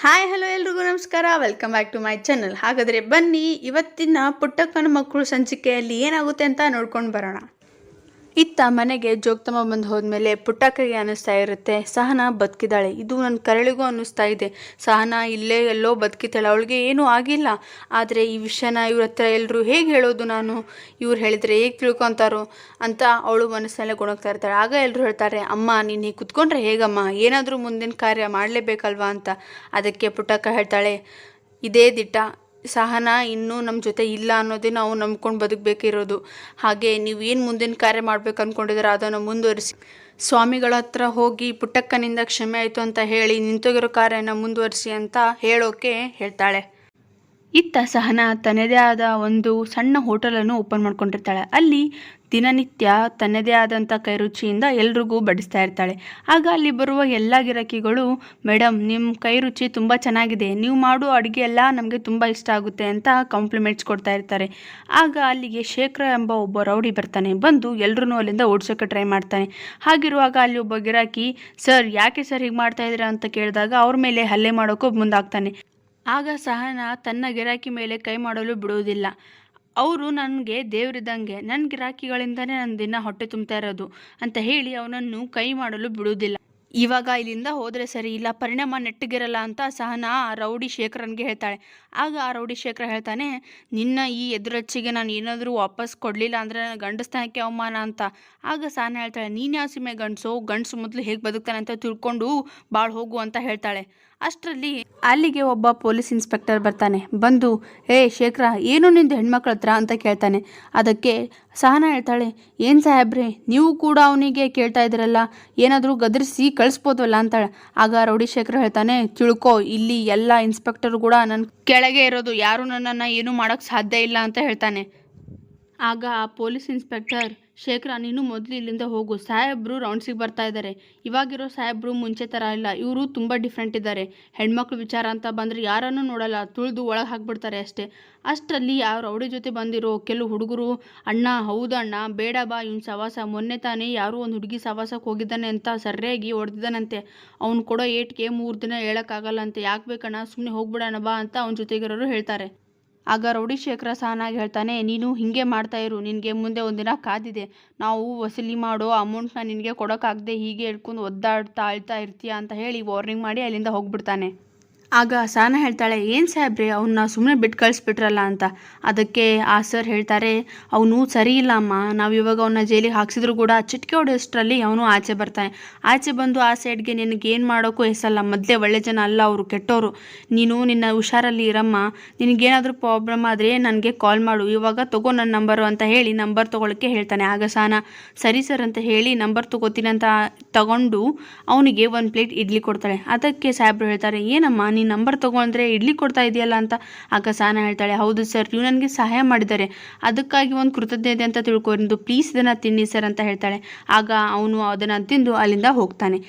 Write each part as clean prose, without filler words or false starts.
Hi hello ಎಲ್ರಿಗೂ ನಮಸ್ಕಾರ. Welcome back to my channel. ಹಾಗಾದರೆ ಬನ್ನಿ ಇವತ್ತಿನ ಪುಟ್ಟಕ್ಕನ ಮಕ್ಕಳು ಸಂಚಿಕೆಯಲ್ಲಿ ಏನಾಗುತ್ತೆ ಅಂತ ನೋಡ್ಕೊಂಡು ಬರೋಣ. ಇತ್ತ ಮನೆಗೆ ಜೋಗ್ತಮ್ಮ ಬಂದು ಹೋದ್ಮೇಲೆ ಪುಟ್ಟಕ್ಕಗೆ ಅನ್ನಿಸ್ತಾ ಇರುತ್ತೆ ಸಹನಾ ಬದುಕಿದ್ದಾಳೆ. ಇದು ನನ್ನ ಕರಳಿಗೂ ಅನ್ನಿಸ್ತಾ ಇದೆ, ಸಹನಾ ಇಲ್ಲೇ ಎಲ್ಲೋ ಬದುಕಿದ್ದಾಳೆ, ಅವಳಿಗೆ ಏನೂ ಆಗಿಲ್ಲ. ಆದರೆ ಈ ವಿಷಯನ ಇವ್ರ ಹತ್ರ ಎಲ್ಲರೂ ಹೇಗೆ ಹೇಳೋದು, ನಾನು ಇವ್ರು ಹೇಳಿದರೆ ಹೇಗೆ ತಿಳ್ಕೊತಾರೋ ಅಂತ ಅವಳು ಮನಸ್ಸಲ್ಲೇ ಗೊಣಗ್ತಾ ಇರ್ತಾಳೆ. ಆಗ ಎಲ್ಲರೂ ಹೇಳ್ತಾರೆ, ಅಮ್ಮ ನೀನು ಹೀಗೆ ಕುತ್ಕೊಂಡ್ರೆ ಹೇಗಮ್ಮ, ಏನಾದರೂ ಮುಂದಿನ ಕಾರ್ಯ ಮಾಡಲೇಬೇಕಲ್ವಾ ಅಂತ. ಅದಕ್ಕೆ ಪುಟ್ಟಕ್ಕ ಹೇಳ್ತಾಳೆ, ಇದೇ ದಿಟ್ಟ, ಸಹನಾ ಇನ್ನೂ ನಮ್ಮ ಜೊತೆ ಇಲ್ಲ ಅನ್ನೋದೇ ನಾವು ನಂಬ್ಕೊಂಡು ಬದುಕಬೇಕಿರೋದು. ಹಾಗೆ ನೀವು ಏನು ಮುಂದಿನ ಕಾರ್ಯ ಮಾಡ್ಬೇಕು ಅಂದ್ಕೊಂಡಿದ್ದೀರ ಅದನ್ನು ಮುಂದುವರಿಸಿ, ಸ್ವಾಮಿಗಳ ಹತ್ರ ಹೋಗಿ ಪುಟ್ಟಕ್ಕನಿಂದ ಕ್ಷಮೆ ಆಯಿತು ಅಂತ ಹೇಳಿ ನಿಂತೋಗಿರೋ ಕಾರ್ಯನ ಮುಂದುವರಿಸಿ ಅಂತ ಹೇಳೋಕೆ ಹೇಳ್ತಾಳೆ. ಇತ್ತ ಸಹನಾ ತನ್ನದೇ ಆದ ಒಂದು ಸಣ್ಣ ಹೋಟೆಲನ್ನು ಓಪನ್ ಮಾಡ್ಕೊಂಡಿರ್ತಾಳೆ. ಅಲ್ಲಿ ದಿನನಿತ್ಯ ತನ್ನದೇ ಆದಂಥ ಕೈರುಚಿಯಿಂದ ಎಲ್ರಿಗೂ ಬಡಿಸ್ತಾ ಇರ್ತಾಳೆ. ಆಗ ಅಲ್ಲಿ ಬರುವ ಎಲ್ಲ ಗಿರಾಕಿಗಳು, ಮೇಡಮ್ ನಿಮ್ಮ ಕೈರುಚಿ ತುಂಬ ಚೆನ್ನಾಗಿದೆ, ನೀವು ಮಾಡೋ ಅಡುಗೆ ಎಲ್ಲ ನಮಗೆ ತುಂಬ ಇಷ್ಟ ಆಗುತ್ತೆ ಅಂತ ಕಾಂಪ್ಲಿಮೆಂಟ್ಸ್ ಕೊಡ್ತಾ ಇರ್ತಾರೆ. ಆಗ ಅಲ್ಲಿಗೆ ಶೇಖರ ಎಂಬ ಒಬ್ಬ ರೌಡಿ ಬರ್ತಾನೆ. ಬಂದು ಎಲ್ಲರೂ ಅಲ್ಲಿಂದ ಓಡಿಸೋಕ್ಕೆ ಟ್ರೈ ಮಾಡ್ತಾನೆ. ಹಾಗಿರುವಾಗ ಅಲ್ಲಿ ಒಬ್ಬ ಗಿರಾಕಿ, ಸರ್ ಯಾಕೆ ಸರ್ ಹೀಗೆ ಮಾಡ್ತಾ ಇದ್ದೀರಾ ಅಂತ ಕೇಳಿದಾಗ ಅವ್ರ ಮೇಲೆ ಹಲ್ಲೆ ಮಾಡೋಕ್ಕೂ ಮುಂದಾಗ್ತಾನೆ. ಆಗ ಸಹನಾ ತನ್ನ ಗಿರಾಕಿ ಮೇಲೆ ಕೈ ಮಾಡಲು ಬಿಡುವುದಿಲ್ಲ. ಅವರು ನನಗೆ ದೇವರಿದ್ದಂಗೆ, ನನ್ನ ಗಿರಾಕಿಗಳಿಂದನೇ ನನ್ನ ದಿನ ಹೊಟ್ಟೆ ತುಂಬ್ತಾ ಇರೋದು ಅಂತ ಹೇಳಿ ಅವನನ್ನು ಕೈ ಮಾಡಲು ಬಿಡುವುದಿಲ್ಲ. ಇವಾಗ ಇಲ್ಲಿಂದ ಹೋದರೆ ಸರಿ, ಇಲ್ಲ ಪರಿಣಾಮ ನೆಟ್ಟಗಿರಲ್ಲ ಅಂತ ಸಹನಾ ಆ ರೌಡಿ ಶೇಖರನ್ಗೆ ಹೇಳ್ತಾಳೆ. ಆಗ ಆ ರೌಡಿ ಶೇಖರ ಹೇಳ್ತಾನೆ, ನಿನ್ನ ಈ ಎದುರಚ್ಚಿಗೆ ನಾನು ಏನಾದರೂ ವಾಪಸ್ ಕೊಡಲಿಲ್ಲ ಅಂದರೆ ನನ್ನ ಗಂಡಸ್ಥಾನಕ್ಕೆ ಅವಮಾನ ಅಂತ. ಆಗ ಸಹನಾ ಹೇಳ್ತಾಳೆ, ನೀನು ಯಾವ ಸೀಮೆ ಗಂಡಸು ಮೊದಲು ಹೇಗೆ ಬದುಕ್ತಾನೆ ಅಂತ ತಿಳ್ಕೊಂಡು ಭಾಳ ಹೋಗು ಅಂತ ಹೇಳ್ತಾಳೆ. ಅಷ್ಟರಲ್ಲಿ ಅಲ್ಲಿಗೆ ಒಬ್ಬ ಪೊಲೀಸ್ ಇನ್ಸ್ಪೆಕ್ಟರ್ ಬರ್ತಾನೆ. ಬಂದು, ಏ ಶೇಖರ ಏನು ನಿಂದು ಹೆಣ್ಮಕ್ಳ ಹತ್ರ ಅಂತ ಕೇಳ್ತಾನೆ. ಅದಕ್ಕೆ ಸಹನಾ ಹೇಳ್ತಾಳೆ, ಏನು ಸಾಹೇಬ್ರೆ ನೀವು ಕೂಡ ಅವನಿಗೆ ಕೇಳ್ತಾ ಇದ್ದೀರಲ್ಲ, ಏನಾದರೂ ಗದರಿಸಿ ಕಳಿಸ್ಬೋದಲ್ಲ ಅಂತಾಳೆ. ಆಗ ರೌಡಿ ಶೇಖರ ಹೇಳ್ತಾನೆ, ತಿಳ್ಕೊ, ಇಲ್ಲಿ ಎಲ್ಲ ಇನ್ಸ್ಪೆಕ್ಟರ್ ಕೂಡ ನನ್ನ ಕೆಳಗೆ ಇರೋದು, ಯಾರು ನನ್ನನ್ನು ಏನೂ ಮಾಡೋಕ್ಕೆ ಸಾಧ್ಯ ಇಲ್ಲ ಅಂತ ಹೇಳ್ತಾನೆ. ಆಗ ಆ ಪೊಲೀಸ್ ಇನ್ಸ್ಪೆಕ್ಟರ್, ಶೇಖರ ನೀನು ಮೊದಲು ಇಲ್ಲಿಂದ ಹೋಗು, ಸಾಹೇಬ್ರು ರೌಂಡ್ಸಿಗೆ ಬರ್ತಾ ಇದ್ದಾರೆ. ಇವಾಗಿರೋ ಸಾಹೇಬ್ರು ಮುಂಚೆ ಥರ ಇಲ್ಲ, ಇವರು ತುಂಬ ಡಿಫ್ರೆಂಟ್ ಇದ್ದಾರೆ. ಹೆಣ್ಮಕ್ಳು ವಿಚಾರ ಅಂತ ಬಂದರೆ ಯಾರನ್ನೂ ನೋಡಲ್ಲ, ತುಳಿದು ಒಳಗೆ ಹಾಕ್ಬಿಡ್ತಾರೆ ಅಷ್ಟೇ. ಅಷ್ಟರಲ್ಲಿ ಆ ರೌಡಿ ಜೊತೆ ಬಂದಿರೋ ಕೆಲವು ಹುಡುಗರು, ಅಣ್ಣ ಹೌದು ಅಣ್ಣ ಬೇಡ ಬಾ ಇವ್ನ ಸವಾಸ, ಮೊನ್ನೆ ತಾನೇ ಯಾರೋ ಒಂದು ಹುಡುಗಿ ಸವಾಸಕ್ಕೆ ಹೋಗಿದ್ದಾನೆ ಅಂತ ಸರಿಯಾಗಿ ಹೊಡೆದಿದ್ದಾನಂತೆ, ಅವ್ನು ಕೊಡೋ ಏಟ್ಗೆ 3 ದಿನ ಹೇಳೋಕ್ಕಾಗಲ್ಲಂತೆ, ಯಾಕೆ ಬೇಕಣ್ಣ ಸುಮ್ಮನೆ ಹೋಗ್ಬಿಡೋಣ ಬಾ ಅಂತ ಅವನ ಜೊತೆಗಿರೋರು ಹೇಳ್ತಾರೆ. ಆಗ ರೌಡಿ ಶೇಖರ ಸಹನಾಗಿ ಹೇಳ್ತಾನೆ, ನೀನು ಹೀಗೆ ಮಾಡ್ತಾ ಇರು, ನಿನಗೆ ಮುಂದೆ ಒಂದಿನ ಕಾದಿದೆ, ನಾವು ವಸೂಲಿ ಮಾಡೋ ಅಮೌಂಟ್ನ ನಿನಗೆ ಕೊಡೋಕ್ಕಾಗದೆ ಹೀಗೆ ಹೇಳ್ಕೊಂಡು ಒದ್ದಾಡ್ತಾ ಅಳ್ತಾ ಇರ್ತೀಯ ಅಂತ ಹೇಳಿ ವಾರ್ನಿಂಗ್ ಮಾಡಿ ಅಲ್ಲಿಂದ ಹೋಗ್ಬಿಡ್ತಾನೆ. ಆಗ ಸಹನಾ ಹೇಳ್ತಾಳೆ, ಏನು ಸಾಹೇಬ್ರೆ ಅವನ್ನ ಸುಮ್ಮನೆ ಬಿಟ್ಟು ಕಳಿಸ್ಬಿಟ್ರಲ್ಲ ಅಂತ. ಅದಕ್ಕೆ ಆ ಸರ್ ಹೇಳ್ತಾರೆ, ಅವನು ಸರಿ ಇಲ್ಲ ಅಮ್ಮ, ನಾವು ಇವಾಗ ಅವನ್ನ ಜೈಲಿಗೆ ಹಾಕ್ಸಿದ್ರು ಕೂಡ ಚಿಟಿಕೆ ಹೊಡೆಯೋಷ್ಟರಲ್ಲಿ ಅವನು ಆಚೆ ಬರ್ತಾನೆ. ಆಚೆ ಬಂದು ಆ ಸೈಡ್ಗೆ ನಿನಗೇನು ಮಾಡೋಕ್ಕೂ ಹೆಸಲ್ಲ, ಮೊದಲೇ ಒಳ್ಳೆ ಜನ ಅಲ್ಲ ಅವರು, ಕೆಟ್ಟವರು. ನೀನು ನಿನ್ನ ಹುಷಾರಲ್ಲಿ ಇರಮ್ಮ, ನಿನಗೇನಾದರೂ ಪ್ರಾಬ್ಲಮ್ ಆದರೆ ನನಗೆ ಕಾಲ್ ಮಾಡು, ಇವಾಗ ತಗೋ ನನ್ನ ನಂಬರು ಅಂತ ಹೇಳಿ ನಂಬರ್ ತೊಗೊಳಕ್ಕೆ ಹೇಳ್ತಾನೆ. ಆಗ ಸಹನಾ ಸರಿ ಸರ್ ಅಂತ ಹೇಳಿ ನಂಬರ್ ತೊಗೋತೀನಿ ಅಂತ ತಗೊಂಡು ಅವನಿಗೆ 1 ಪ್ಲೇಟ್ ಇಡ್ಲಿ ಕೊಡ್ತಾಳೆ. ಅದಕ್ಕೆ ಸಾಹೇಬ್ರು ಹೇಳ್ತಾರೆ, ಏನಮ್ಮ ನೀನು ನಂಬರ್ ತೊಗೊಂಡ್ರೆ ಇಡ್ಲಿ ಕೊಡ್ತಾ ಇದೆಯಲ್ಲ ಅಂತ. ಆಗ ಸಹನಾ ಹೇಳ್ತಾಳೆ, ಹೌದು ಸರ್, ನೀವು ನನಗೆ ಸಹಾಯ ಮಾಡಿದ್ದಾರೆ, ಅದಕ್ಕಾಗಿ ಒಂದು ಕೃತಜ್ಞತೆ ಅಂತ ತಿಳ್ಕೊಂಡು ಪ್ಲೀಸ್ ಇದನ್ನು ತಿನ್ನಿ ಸರ್ ಅಂತ ಹೇಳ್ತಾಳೆ. ಆಗ ಅವನು ಅದನ್ನು ತಿಂದು ಅಲ್ಲಿಂದ ಹೋಗ್ತಾನೆ.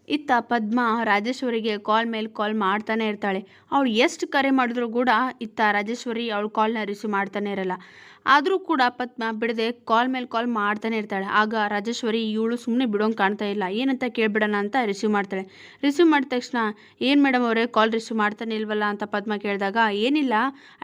ಇತ್ತ ಪದ್ಮ ರಾಜೇಶ್ವರಿಗೆ ಕಾಲ್ ಮೇಲೆ ಕಾಲ್ ಮಾಡ್ತಾನೆ ಇರ್ತಾಳೆ. ಅವಳು ಎಷ್ಟು ಕರೆ ಮಾಡಿದ್ರು ಕೂಡ ಇತ್ತ ರಾಜೇಶ್ವರಿ ಅವಳು ಕಾಲ್ನ ರಿಸೀವ್ ಮಾಡ್ತಾನೆ ಇರಲ್ಲ. ಆದರೂ ಕೂಡ ಪದ್ಮ ಬಿಡದೆ ಕಾಲ್ ಮೇಲೆ ಕಾಲ್ ಮಾಡ್ತಾನೆ ಇರ್ತಾಳೆ. ಆಗ ರಾಜೇಶ್ವರಿ ಇವಳು ಸುಮ್ಮನೆ ಬಿಡೋಂಗೆ ಕಾಣ್ತಾ ಇಲ್ಲ, ಏನಂತ ಕೇಳ್ಬಿಡೋಣ ಅಂತ ರಿಸೀವ್ ಮಾಡ್ತಾಳೆ. ರಿಸೀವ್ ಮಾಡಿದ ತಕ್ಷಣ, ಏನು ಮೇಡಮ್ ಅವರೇ ಕಾಲ್ ರಿಸೀವ್ ಮಾಡ್ತಾನೆ ಇಲ್ವಲ್ಲ ಅಂತ ಪದ್ಮ ಕೇಳಿದಾಗ, ಏನಿಲ್ಲ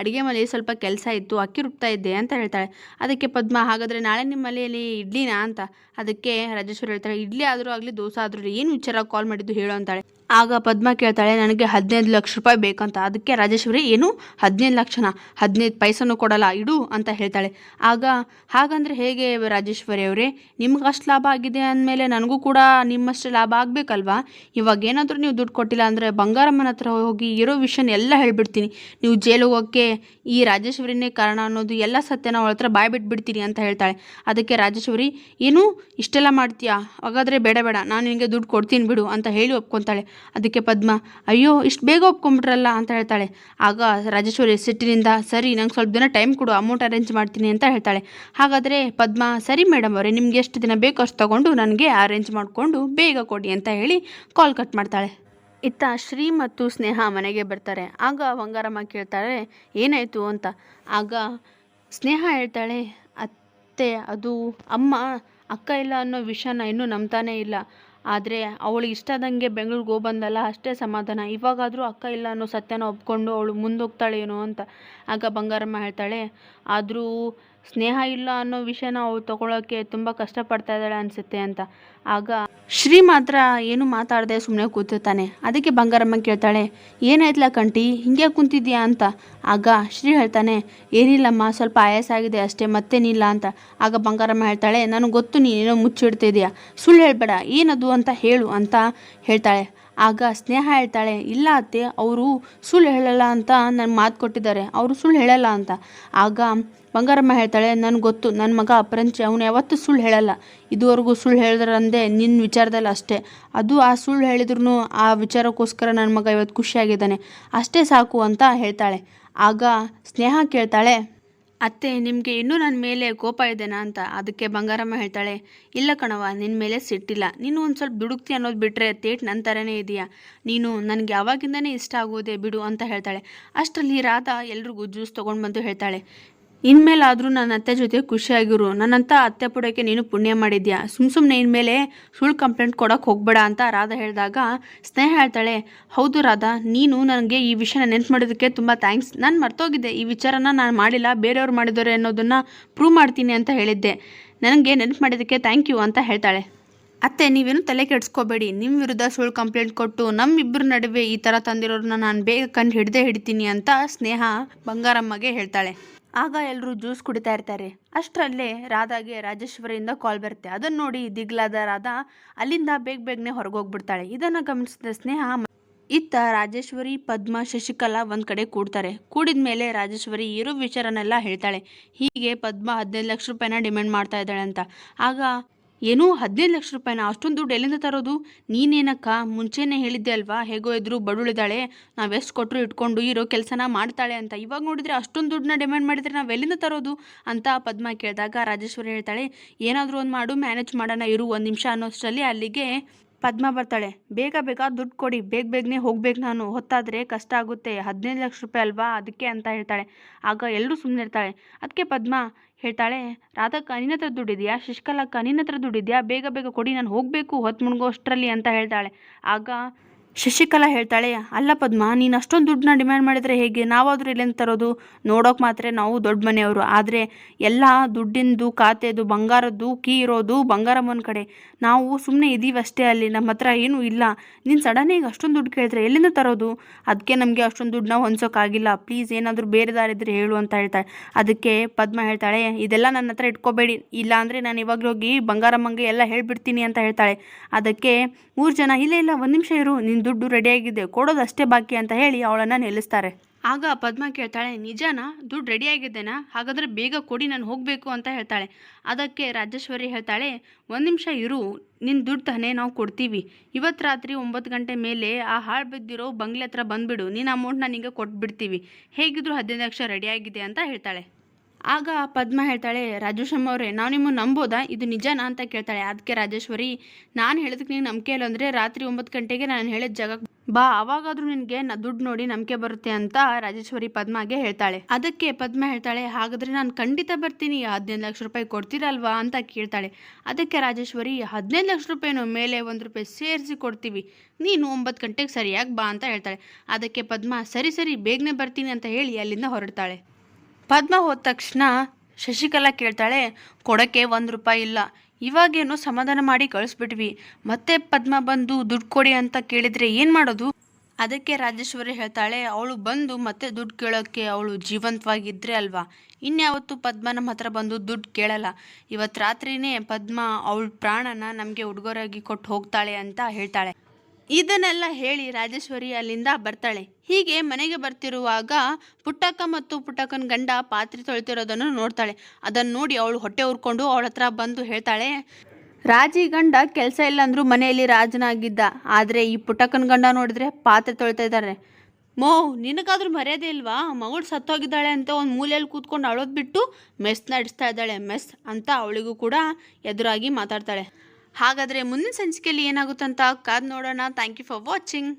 ಅಡುಗೆ ಮನೆಯಲ್ಲಿ ಸ್ವಲ್ಪ ಕೆಲಸ ಇತ್ತು, ಅಕ್ಕಿ ರುಬ್ತಾ ಇದ್ದೆ ಅಂತ ಹೇಳ್ತಾಳೆ. ಅದಕ್ಕೆ ಪದ್ಮ, ಹಾಗಾದರೆ ನಾಳೆ ನಿಮ್ಮ ಮನೆಯಲ್ಲಿ ಇಡ್ಲಿನಾ ಅಂತ. ಅದಕ್ಕೆ ರಾಜೇಶ್ವರಿ ಹೇಳ್ತಾಳೆ, ಇಡ್ಲಿ ಆದರೂ ಆಗಲಿ ದೋಸೆ ಆದರೂ ಏನು ವಿಚಾರ ಕಾಲ್ ಮಾಡಿದ್ದು ಹೇಳು ಅಂತಾಳೆ. ಆಗ ಪದ್ಮ ಕೇಳ್ತಾಳೆ, ನನಗೆ 15 ಲಕ್ಷ ರೂಪಾಯಿ ಬೇಕಂತ. ಅದಕ್ಕೆ ರಾಜೇಶ್ವರಿ, ಏನು 15 ಲಕ್ಷನಾ, 15 ಪೈಸನೂ ಕೊಡಲ್ಲ ಇಡು ಅಂತ ಹೇಳ್ತಾಳೆ. ಆಗ ಹಾಗಂದ್ರೆ ಹೇಗೆ ರಾಜೇಶ್ವರಿ ಅವರೇ, ನಿಮ್ಗೆ ಅಷ್ಟು ಲಾಭ ಆಗಿದೆ ಅಂದಮೇಲೆ ನನಗೂ ಕೂಡ ನಿಮ್ಮಷ್ಟು ಲಾಭ ಆಗಬೇಕಲ್ವಾ, ಇವಾಗ ಏನಾದರೂ ನೀವು ದುಡ್ಡು ಕೊಟ್ಟಿಲ್ಲ ಅಂದರೆ ಬಂಗಾರಮ್ಮನ ಹತ್ರ ಹೋಗಿ ಇರೋ ವಿಷಯನ ಎಲ್ಲ ಹೇಳ್ಬಿಡ್ತೀನಿ, ನೀವು ಜೈಲು ಹೋಗೋಕ್ಕೆ ಈ ರಾಜೇಶ್ವರಿನೇ ಕಾರಣ ಅನ್ನೋದು ಎಲ್ಲ ಸತ್ಯನ ಅವಳ ಹತ್ರ ಬಾಯ್ ಬಿಟ್ಬಿಡ್ತೀನಿ ಅಂತ ಹೇಳ್ತಾಳೆ. ಅದಕ್ಕೆ ರಾಜೇಶ್ವರಿ, ಏನು ಇಷ್ಟೆಲ್ಲ ಮಾಡ್ತೀಯಾ, ಹಾಗಾದರೆ ಬೇಡ ಬೇಡ ನಾನು ನಿನಗೆ ದುಡ್ಡು ಕೊಡ್ತೀನಿ ಬಿಡು ಅಂತ ಹೇಳಿ ಒಪ್ಕೊತಾಳೆ. ಅದಕ್ಕೆ ಪದ್ಮ, ಅಯ್ಯೋ ಇಷ್ಟು ಬೇಗ ಒಪ್ಕೊಂಡ್ಬಿಟ್ರಲ್ಲ ಅಂತ ಹೇಳ್ತಾಳೆ. ಆಗ ರಾಜೇಶ್ವರಿ ಸಿಟ್ಟಿನಿಂದ, ಸರಿ ನಂಗೆ ಸ್ವಲ್ಪ ದಿನ ಟೈಮ್ ಕೊಡು, ಅಮೌಂಟ್ ಅರೇಂಜ್ ಮಾಡ್ತೀನಿ ಅಂತ ಹೇಳ್ತಾಳೆ. ಹಾಗಾದರೆ ಪದ್ಮ, ಸರಿ ಮೇಡಮ್ ಅವರೇ ನಿಮ್ಗೆ ಎಷ್ಟು ದಿನ ಬೇಕೋ ಅಷ್ಟು ತಗೊಂಡು ನನಗೆ ಅರೇಂಜ್ ಮಾಡಿಕೊಂಡು ಬೇಗ ಕೊಡಿ ಅಂತ ಹೇಳಿ ಕಾಲ್ ಕಟ್ ಮಾಡ್ತಾಳೆ. ಇತ್ತ ಶ್ರೀ ಮತ್ತು ಸ್ನೇಹ ಮನೆಗೆ ಬರ್ತಾರೆ. ಆಗ ಬಂಗಾರಮ್ಮ ಕೇಳ್ತಾಳೆ, ಏನಾಯಿತು ಅಂತ. ಆಗ ಸ್ನೇಹ ಹೇಳ್ತಾಳೆ, ಅತ್ತೆ ಅದು ಅಮ್ಮ ಅಕ್ಕ ಇಲ್ಲ ಅನ್ನೋ ವಿಷಯನ ಇನ್ನೂ ನಂಬ್ತಾನೇ ಇಲ್ಲ, ಆದರೆ ಅವಳು ಇಷ್ಟದಂಗೆ ಬೆಂಗಳೂರಿಗೆ ಹೋಗ್ಬಂದಲ್ಲ ಅಷ್ಟೇ ಸಮಾಧಾನ. ಇವಾಗಾದರೂ ಅಕ್ಕ ಇಲ್ಲ ಅನ್ನೋ ಸತ್ಯನ ಒಪ್ಕೊಂಡು ಅವಳು ಮುಂದೋಗ್ತಾಳೇನೋ ಅಂತ. ಆಗ ಬಂಗಾರಮ್ಮ ಹೇಳ್ತಾಳೆ, ಆದರೂ ಸ್ನೇಹ ಇಲ್ಲ ಅನ್ನೋ ವಿಷಯನ ಅವಳು ತಗೊಳ್ಳೋಕ್ಕೆ ತುಂಬ ಕಷ್ಟಪಡ್ತಾ ಇದ್ದಾಳೆ ಅನಿಸುತ್ತೆ ಅಂತ. ಆಗ ಶ್ರೀ ಮಾತ್ರ ಏನು ಮಾತಾಡದೆ ಸುಮ್ಮನೆ ಕೂತಿರ್ತಾನೆ. ಅದಕ್ಕೆ ಬಂಗಾರಮ್ಮ ಕೇಳ್ತಾಳೆ, ಏನಾಯ್ತಲ್ಲ ಕಂಟಿ, ಹಿಂಗೆ ಕುಂತಿದ್ಯಾ ಅಂತ. ಆಗ ಶ್ರೀ ಹೇಳ್ತಾನೆ, ಏನಿಲ್ಲಮ್ಮ, ಸ್ವಲ್ಪ ಆಯಾಸ ಆಗಿದೆ ಅಷ್ಟೇ, ಮತ್ತೇನಿಲ್ಲ ಅಂತ. ಆಗ ಬಂಗಾರಮ್ಮ ಹೇಳ್ತಾಳೆ, ನನಗೆ ಗೊತ್ತು ನೀನೇನೋ ಮುಚ್ಚಿಡ್ತಿದ್ಯಾ, ಸುಳ್ಳು ಹೇಳ್ಬೇಡ, ಏನದು ಅಂತ ಹೇಳು ಅಂತ ಹೇಳ್ತಾಳೆ. ಆಗ ಸ್ನೇಹ ಹೇಳ್ತಾಳೆ, ಇಲ್ಲ ಅತ್ತೆ, ಅವರು ಸುಳ್ಳು ಹೇಳಲ್ಲ ಅಂತ ನನಗೆ ಮಾತು ಕೊಟ್ಟಿದ್ದಾರೆ, ಅವರು ಸುಳ್ಳು ಹೇಳಲ್ಲ ಅಂತ. ಆಗ ಬಂಗಾರಮ್ಮ ಹೇಳ್ತಾಳೆ, ನನಗೆ ಗೊತ್ತು, ನನ್ನ ಮಗ ಅಪರಂಚಿ, ಅವನು ಯಾವತ್ತೂ ಸುಳ್ಳು ಹೇಳಲ್ಲ, ಇದುವರೆಗೂ ಸುಳ್ಳು ಹೇಳಿದ್ರಂದೆ ನಿನ್ನ ವಿಚಾರದಲ್ಲಿ ಅಷ್ಟೇ. ಅದು ಆ ಸುಳ್ಳು ಹೇಳಿದ್ರು ಆ ವಿಚಾರಕ್ಕೋಸ್ಕರ ನನ್ನ ಮಗ ಇವತ್ತು ಖುಷಿಯಾಗಿದ್ದಾನೆ, ಅಷ್ಟೇ ಸಾಕು ಅಂತ ಹೇಳ್ತಾಳೆ. ಆಗ ಸ್ನೇಹ ಕೇಳ್ತಾಳೆ, ಅತ್ತೆ, ನಿಮಗೆ ಇನ್ನೂ ನನ್ನ ಮೇಲೆ ಕೋಪ ಇದೆನಾ ಅಂತ. ಅದಕ್ಕೆ ಬಂಗಾರಮ್ಮ ಹೇಳ್ತಾಳೆ, ಇಲ್ಲ ಕಣವ, ನಿನ್ನ ಮೇಲೆ ಸಿಟ್ಟಿಲ್ಲ, ನೀನು ಒಂದು ಸ್ವಲ್ಪ ದುಡುಕ್ತಿ ಅನ್ನೋದು ಬಿಟ್ಟರೆ ತೇಟ್ ನನ್ನ ಥರನೇ ಇದೆಯಾ, ನೀನು ನನಗೆ ಯಾವಾಗಿಂದನೇ ಇಷ್ಟ ಆಗೋದೆ ಬಿಡು ಅಂತ ಹೇಳ್ತಾಳೆ. ಅಷ್ಟರಲ್ಲಿ ರಾಧಾ ಎಲ್ರಿಗೂ ಜ್ಯೂಸ್ ತೊಗೊಂಡು ಬಂದು ಹೇಳ್ತಾಳೆ, ಇನ್ಮೇಲಾದರೂ ನನ್ನ ಅತ್ತೆ ಜೊತೆ ಖುಷಿಯಾಗಿರು, ನನ್ನಂಥ ಅತ್ತೆ ಪುಡೋಕ್ಕೆ ನೀನು ಪುಣ್ಯ ಮಾಡಿದ್ಯಾ, ಸುಮ್ಮನೆ ಇನ್ಮೇಲೆ ಸುಳ್ಳು ಕಂಪ್ಲೇಂಟ್ ಕೊಡೋಕ್ಕೆ ಹೋಗಬೇಡ ಅಂತ ರಾಧಾ ಹೇಳಿದಾಗ ಸ್ನೇಹ ಹೇಳ್ತಾಳೆ, ಹೌದು ರಾಧಾ, ನೀನು ನನಗೆ ಈ ವಿಷಯನ ನೆನ್ಪು ಮಾಡೋದಕ್ಕೆ ತುಂಬ ಥ್ಯಾಂಕ್ಸ್. ನಾನು ಮರ್ತೋಗಿದ್ದೆ, ಈ ವಿಚಾರನ ನಾನು ಮಾಡಿಲ್ಲ, ಬೇರೆಯವ್ರು ಮಾಡಿದ್ದಾರೆ ಅನ್ನೋದನ್ನು ಪ್ರೂವ್ ಮಾಡ್ತೀನಿ ಅಂತ ಹೇಳಿದ್ದೆ, ನನಗೆ ನೆನ್ಪು ಮಾಡಿದ್ದಕ್ಕೆ ಥ್ಯಾಂಕ್ ಯು ಅಂತ ಹೇಳ್ತಾಳೆ. ಅತ್ತೆ, ನೀವೇನು ತಲೆ ಕೆಡಿಸ್ಕೋಬೇಡಿ, ನಿಮ್ಮ ವಿರುದ್ಧ ಸುಳ್ಳು ಕಂಪ್ಲೇಂಟ್ ಕೊಟ್ಟು ನಮ್ಮಿಬ್ಬರ ನಡುವೆ ಈ ಥರ ತಂದಿರೋರನ್ನ ನಾನು ಬೇಗ ಕಂಡು ಹಿಡಿತೀನಿ ಅಂತ ಸ್ನೇಹ ಬಂಗಾರಮ್ಮಗೆ ಹೇಳ್ತಾಳೆ. ಆಗ ಎಲ್ಲರೂ ಜ್ಯೂಸ್ ಕುಡಿತಾ ಇರ್ತಾರೆ. ಅಷ್ಟರಲ್ಲೇ ರಾಧಾಗೆ ರಾಜೇಶ್ವರಿಯಿಂದ ಕಾಲ್ ಬರುತ್ತೆ. ಅದನ್ನು ನೋಡಿ ದಿಗ್ಲಾದ ರಾಧಾ ಅಲ್ಲಿಂದ ಬೇಗನೆ ಹೊರಗೆ ಹೋಗ್ಬಿಡ್ತಾಳೆ. ಇದನ್ನು ಗಮನಿಸಿದ ಸ್ನೇಹ ಇತ್ತ ರಾಜೇಶ್ವರಿ, ಪದ್ಮ, ಶಶಿಕಲಾ ಒಂದು ಕಡೆ ಕೂಡ್ತಾರೆ. ಕೂಡಿದ ಮೇಲೆ ರಾಜೇಶ್ವರಿ ಇರೋ ವಿಚಾರನೆಲ್ಲ ಹೇಳ್ತಾಳೆ. ಹೀಗೆ ಪದ್ಮ 15 ಲಕ್ಷ ರೂಪಾಯಿನ ಡಿಮ್ಯಾಂಡ್ ಮಾಡ್ತಾ ಇದ್ದಾಳೆ ಅಂತ. ಆಗ ಏನು 15 ಲಕ್ಷ ರೂಪಾಯಿನ, ಅಷ್ಟೊಂದು ದುಡ್ಡು ಎಲ್ಲಿಂದ ತರೋದು, ನೀನೇನಕ್ಕ ಮುಂಚೆನೇ ಹೇಳಿದ್ದೆ ಅಲ್ವಾ, ಹೇಗೋ ಇದ್ರು ಬಡುಳಿದಾಳೆ, ನಾವೆಷ್ಟು ಕೊಟ್ಟರು ಇಟ್ಕೊಂಡು ಇರೋ ಕೆಲಸನ ಮಾಡ್ತಾಳೆ ಅಂತ. ಇವಾಗ ನೋಡಿದರೆ ಅಷ್ಟೊಂದು ದುಡ್ಡನ್ನ ಡಿಮ್ಯಾಂಡ್ ಮಾಡಿದರೆ ನಾವು ಎಲ್ಲಿಂದ ತರೋದು ಅಂತ ಪದ್ಮ ಕೇಳಿದಾಗ ರಾಜೇಶ್ವರಿ ಹೇಳ್ತಾಳೆ, ಏನಾದರೂ ಒಂದು ಮಾಡು, ಮ್ಯಾನೇಜ್ ಮಾಡೋಣ ಇರು, 1 ನಿಮಿಷ ಅನ್ನೋಷ್ಟರಲ್ಲಿ ಅಲ್ಲಿಗೆ ಪದ್ಮ ಬರ್ತಾಳೆ. ಬೇಗ ದುಡ್ಡು ಕೊಡಿ, ಬೇಗನೆ ಹೋಗ್ಬೇಕು, ನಾನು ಹೊತ್ತಾದರೆ ಕಷ್ಟ ಆಗುತ್ತೆ, 15 ಲಕ್ಷ ರೂಪಾಯಿ ಅಲ್ವಾ ಅದಕ್ಕೆ ಅಂತ ಹೇಳ್ತಾಳೆ. ಆಗ ಎಲ್ಲರೂ ಸುಮ್ಮನೆ ಇರ್ತಾಳೆ. ಅದಕ್ಕೆ ಪದ್ಮ ಹೇಳ್ತಾಳೆ, ರಾಧಕ್ಕ ನಿನ್ನ ಹತ್ರ ದುಡ್ಡಿದೆಯಾ, ಶಶಿಕಲಕ್ಕ ನಿನ್ನ ಹತ್ರ ದುಡ್ಡಿದೆಯಾ, ಬೇಗ ಕೊಡಿ, ನಾನು ಹೋಗಬೇಕು ಹೊತ್ತು ಮುಳುಗೋ ಅಷ್ಟರಲ್ಲಿ ಅಂತ ಹೇಳ್ತಾಳೆ. ಆಗ ಶಶಿಕಲಾ ಹೇಳ್ತಾಳೆ, ಅಲ್ಲ ಪದ್ಮ, ನೀನು ಅಷ್ಟೊಂದು ದುಡ್ಡನ್ನ ಡಿಮ್ಯಾಂಡ್ ಮಾಡಿದರೆ ಹೇಗೆ, ನಾವಾದರೂ ಎಲ್ಲಿಂದ ತರೋದು, ನೋಡೋಕೆ ಮಾತ್ರ ನಾವು ದೊಡ್ಡ ಮನೆಯವರು, ಆದರೆ ಎಲ್ಲ ದುಡ್ಡಿಂದು ಖಾತೆದು ಬಂಗಾರದ್ದು ಕೀ ಇರೋದು ಬಂಗಾರಮ್ಮನ ಕಡೆ, ನಾವು ಸುಮ್ಮನೆ ಇದ್ದೀವಷ್ಟೇ, ಅಲ್ಲಿ ನಮ್ಮ ಹತ್ರ ಏನೂ ಇಲ್ಲ, ನೀನು ಸಡನ್ನಾಗಿ ಅಷ್ಟೊಂದು ದುಡ್ಡು ಕೇಳಿದ್ರೆ ಎಲ್ಲಿಂದ ತರೋದು, ಅದಕ್ಕೆ ನಮಗೆ ಅಷ್ಟೊಂದು ದುಡ್ಡನ್ನ ಹೊಂದ್ಸೋಕ್ಕಾಗಿಲ್ಲ, ಪ್ಲೀಸ್ ಏನಾದರೂ ಬೇರೆ ದಾರಿದ್ರೆ ಹೇಳು ಅಂತ ಹೇಳ್ತಾಳೆ. ಅದಕ್ಕೆ ಪದ್ಮ ಹೇಳ್ತಾಳೆ, ಇದೆಲ್ಲ ನನ್ನ ಹತ್ರ ಇಟ್ಕೋಬೇಡಿ, ಇಲ್ಲ ಅಂದರೆ ನಾನು ಇವಾಗಲೂ ಹೋಗಿ ಬಂಗಾರಮ್ಮಂಗೆ ಎಲ್ಲ ಹೇಳ್ಬಿಡ್ತೀನಿ ಅಂತ ಹೇಳ್ತಾಳೆ. ಅದಕ್ಕೆ 3 ಜನ, ಇಲ್ಲ 1 ನಿಮಿಷ ಇರು, ನಿನ್ನ ದುಡ್ಡು ರೆಡಿಯಾಗಿದೆ, ಕೊಡೋದಷ್ಟೇ ಬಾಕಿ ಅಂತ ಹೇಳಿ ಅವಳನ್ನು ನಿಲ್ಲಿಸ್ತಾರೆ. ಆಗ ಪದ್ಮ ಕೇಳ್ತಾಳೆ, ನಿಜಾನಾ, ದುಡ್ಡು ರೆಡಿಯಾಗಿದ್ದೇನಾ, ಹಾಗಾದರೆ ಬೇಗ ಕೊಡಿ, ನಾನು ಹೋಗಬೇಕು ಅಂತ ಹೇಳ್ತಾಳೆ. ಅದಕ್ಕೆ ರಾಜೇಶ್ವರಿ ಹೇಳ್ತಾಳೆ, 1 ನಿಮಿಷ ಇರು, ನಿನ್ನ ದುಡ್ಡು ತಾನೇ ನಾವು ಕೊಡ್ತೀವಿ, ಇವತ್ತು ರಾತ್ರಿ 9 ಗಂಟೆ ಮೇಲೆ ಆ ಹಾಳು ಬಿದ್ದಿರೋ ಬಂಗ್ಲೆ ಹತ್ರ ಬಂದುಬಿಡು, ನೀನು ಅಮೌಂಟ್ನ ನಿಮಗೆ ಕೊಟ್ಬಿಡ್ತೀವಿ, ಹೇಗಿದ್ರು 15 ಲಕ್ಷ ರೆಡಿಯಾಗಿದೆ ಅಂತ ಹೇಳ್ತಾಳೆ. ಆಗ ಪದ್ಮ ಹೇಳ್ತಾಳೆ, ರಾಜೇಶಮ್ಮ ಅವರೇ, ನಾವು ನಿಮ್ಮನ್ನು ನಂಬೋದಾ, ಇದು ನಿಜನಾ ಅಂತ ಕೇಳ್ತಾಳೆ. ಅದಕ್ಕೆ ರಾಜೇಶ್ವರಿ, ನಾನು ಹೇಳಿದಕ್ಕೆ ನೀನು ನಂಬಿಕೆ ಇಲ್ಲ ಅಂದರೆ ರಾತ್ರಿ 9 ಗಂಟೆಗೆ ನಾನು ಹೇಳಿದ ಜಾಗಕ್ಕೆ ಬಾ, ಅವಾಗಾದರೂ ನಿನಗೆ ದುಡ್ಡು ನೋಡಿ ನಂಬಿಕೆ ಬರುತ್ತೆ ಅಂತ ರಾಜೇಶ್ವರಿ ಪದ್ಮಗೆ ಹೇಳ್ತಾಳೆ. ಅದಕ್ಕೆ ಪದ್ಮ ಹೇಳ್ತಾಳೆ, ಹಾಗಾದರೆ ನಾನು ಖಂಡಿತ ಬರ್ತೀನಿ, 15 ಲಕ್ಷ ರೂಪಾಯಿ ಕೊಡ್ತೀರಲ್ವಾ ಅಂತ ಕೇಳ್ತಾಳೆ. ಅದಕ್ಕೆ ರಾಜೇಶ್ವರಿ, 15 ಲಕ್ಷ ರೂಪಾಯಿನೋ ಮೇಲೆ 1 ರೂಪಾಯಿ ಸೇರಿಸಿ ಕೊಡ್ತೀವಿ, ನೀನು 9 ಗಂಟೆಗೆ ಸರಿಯಾಗಿ ಬಾ ಅಂತ ಹೇಳ್ತಾಳೆ. ಅದಕ್ಕೆ ಪದ್ಮ ಸರಿ ಬೇಗನೆ ಬರ್ತೀನಿ ಅಂತ ಹೇಳಿ ಅಲ್ಲಿಂದ ಹೊರಡ್ತಾಳೆ. ಪದ್ಮ ಹೋದ ತಕ್ಷಣ ಶಶಿಕಲಾ ಕೇಳ್ತಾಳೆ, ಕೊಡೋಕ್ಕೆ 1 ರೂಪಾಯಿ ಇಲ್ಲ, ಇವಾಗೇನೋ ಸಮಾಧಾನ ಮಾಡಿ ಕಳಿಸ್ಬಿಟ್ವಿ, ಮತ್ತೆ ಪದ್ಮ ಬಂದು ದುಡ್ಡು ಕೊಡಿ ಅಂತ ಕೇಳಿದರೆ ಏನು ಮಾಡೋದು. ಅದಕ್ಕೆ ರಾಜೇಶ್ವರಿ ಹೇಳ್ತಾಳೆ, ಅವಳು ಬಂದು ಮತ್ತೆ ದುಡ್ಡು ಕೇಳೋಕ್ಕೆ ಅವಳು ಜೀವಂತವಾಗಿದ್ದರೆ ಅಲ್ವಾ, ಇನ್ಯಾವತ್ತೂ ಪದ್ಮ ನಮ್ಮ ಹತ್ರ ಬಂದು ದುಡ್ಡು ಕೇಳಲ್ಲ, ಇವತ್ತು ರಾತ್ರಿನೇ ಪದ್ಮ ಅವಳ ಪ್ರಾಣನ ನಮಗೆ ಉಡುಗೊರೆಯಾಗಿ ಕೊಟ್ಟು ಹೋಗ್ತಾಳೆ ಅಂತ ಹೇಳ್ತಾಳೆ. ಇದನ್ನೆಲ್ಲ ಹೇಳಿ ರಾಜೇಶ್ವರಿ ಅಲ್ಲಿಂದ ಬರ್ತಾಳೆ. ಹೀಗೆ ಮನೆಗೆ ಬರ್ತಿರುವಾಗ ಪುಟ್ಟಕ್ಕ ಮತ್ತು ಪುಟ್ಟಕ್ಕನ ಗಂಡ ಪಾತ್ರೆ ತೊಳಿತಿರೋದನ್ನು ನೋಡ್ತಾಳೆ. ಅದನ್ನು ನೋಡಿ ಅವಳು ಹೊಟ್ಟೆ ಉರ್ಕೊಂಡು ಅವಳ ಹತ್ರ ಬಂದು ಹೇಳ್ತಾಳೆ, ರಾಜಿ ಗಂಡ ಕೆಲಸ ಇಲ್ಲ ಅಂದರೂ ಮನೆಯಲ್ಲಿ ರಾಜನಾಗಿದ್ದ, ಆದರೆ ಈ ಪುಟ್ಟಕ್ಕನ ಗಂಡ ನೋಡಿದ್ರೆ ಪಾತ್ರೆ ತೊಳಿತಾ ಇದ್ದಾರೆ. ನಿನಗಾದ್ರೂ ಮರ್ಯಾದೆ ಇಲ್ವಾ, ಮಗಳು ಸತ್ತೋಗಿದ್ದಾಳೆ ಅಂತ ಒಂದು ಮೂಲೆಯಲ್ಲಿ ಕೂತ್ಕೊಂಡು ಅಳೋದು ಬಿಟ್ಟು ಮೆಸ್ ನಡೆಸ್ತಾ ಇದ್ದಾಳೆ, ಮೆಸ್ ಅಂತ ಅವಳಿಗೂ ಕೂಡ ಎದುರಾಗಿ ಮಾತಾಡ್ತಾಳೆ. ಹಾಗಾದರೆ ಮುಂದಿನ ಸಂಚಿಕೆಯಲ್ಲಿ ಏನಾಗುತ್ತಂತ ಕಾದು ನೋಡೋಣ. Thank you for watching.